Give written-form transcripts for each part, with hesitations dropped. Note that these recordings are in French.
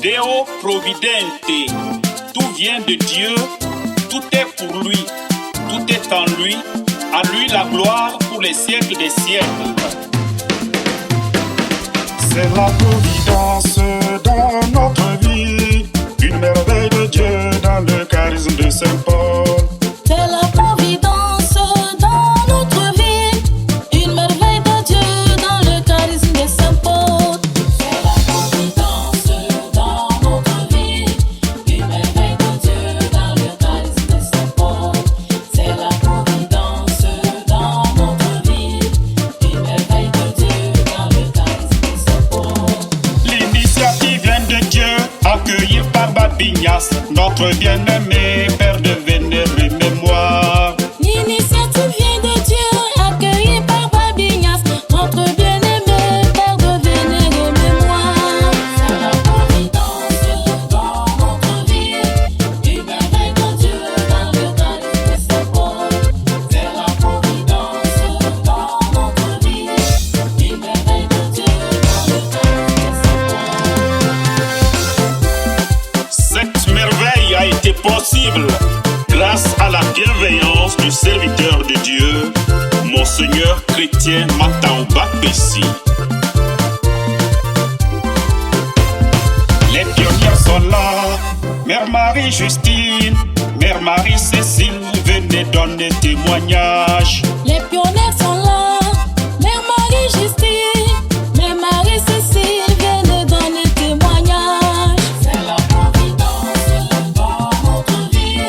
Deo Providente. Tout vient de Dieu, tout est pour lui, tout est en lui. À lui la gloire pour les siècles des siècles. C'est la providence dans notre vie, une merveille de Dieu dans le charisme de Saint Paul. C'est la providence dans notre vie, une merveille de Dieu dans le charisme de Saint Paul. C'est la providence dans notre vie, une merveille de Dieu dans le charisme de Saint Paul. C'est la providence dans notre vie, une merveille de Dieu dans le charisme de Saint Paul. L'initiative vient de Dieu, accueillie par Babignas, notre bien-aimé Père de vénérée mémoire. L'initiative vient de Dieu, accueillie par Babignas, notre bien-aimé Père de vénérée mémoire. C'est la providence dans notre vie, une merveille de Dieu dans le charisme de Saint Paul. C'est la providence dans notre vie, une merveille de Dieu dans le charisme de Saint Paul. Cette merveille a été possible grâce à la bienveillance du serviteur de Dieu, Monseigneur Chrétien Mataouba Pessi. Les pionnières sont là, Mère Marie-Justine, Mère Marie-Cécile, venez donner témoignage. Les pionnières sont là, Mère Marie-Justine, Mère Marie-Cécile, viennent donner témoignage. C'est la providence dans notre vie,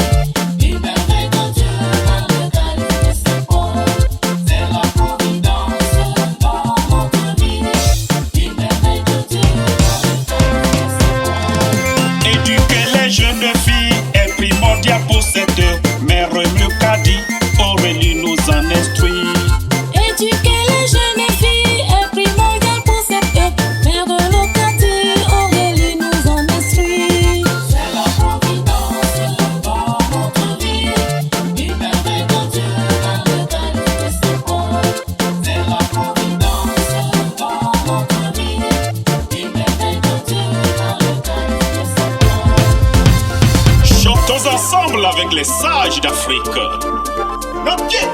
une merveille de Dieu dans le charisme de Saint Paul. C'est la providence dans notre vie, une merveille de Dieu dans le charisme de Saint Paul. Éduquer les jeunes filles est primordial pour cette mère Mukadi, Aurélie nous en instruit. Éduquer les jeunes filles est primordial pour cette mère de localité, Aurélie nous en instruit. C'est la providence dans notre vie, une merveille de Dieu dans le charisme de Saint Paul. C'est la providence dans notre vie, une merveille de Dieu dans le charisme de Saint Paul. Chantons ensemble avec les sages d'Afrique. Nos pieds,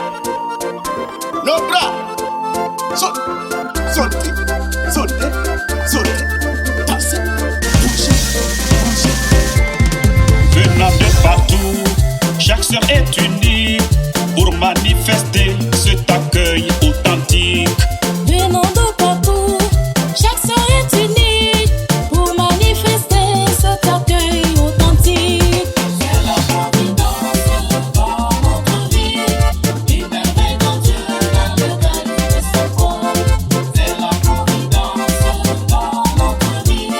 nos bras, sautez, sautez, sautez, sautez, dansez, bougez, bougez. Venant de partout, chaque sœur est unie pour manifester cet accueil authentique. Venant de partout, chaque sœur est unie pour manifester cet accueil authentique. C'est la providence dans notre vie, une merveille de Dieu dans le charisme de Saint Paul. C'est la providence dans notre vie,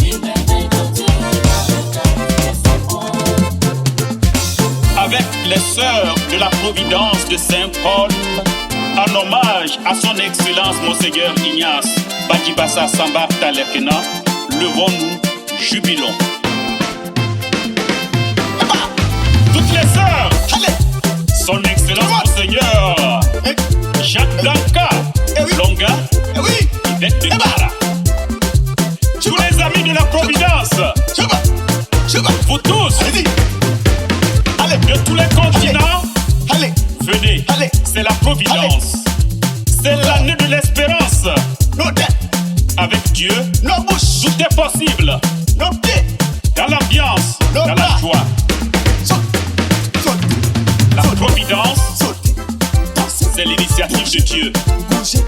une merveille de Dieu dans le charisme de Saint Paul. Avec les sœurs de la Providence de Saint Paul, en hommage à son Excellence Monseigneur Ignace Badjibassa Sambar Talekena, levons-nous, jubilons. Toutes les sœurs, Allez, son Excellence Monseigneur Jacques Danka, Longa, oui, Yvette de Bara. Tous les amis de la Providence, je vais, vous tous, allez-y, allez, de tous les continents, allez, venez, allez, c'est la Providence. C'est l'année de l'espérance. nos têtes, Avec Dieu, nos bouches, tout est possible. nos pieds, Dans l'ambiance, dans la bras. joie. sautez, sautez, La Providence, sautez, dansez, c'est l'initiative de Dieu. bougez.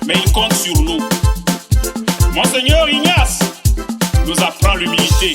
Mais il compte sur nous. Monseigneur Ignace nous apprend l'humilité.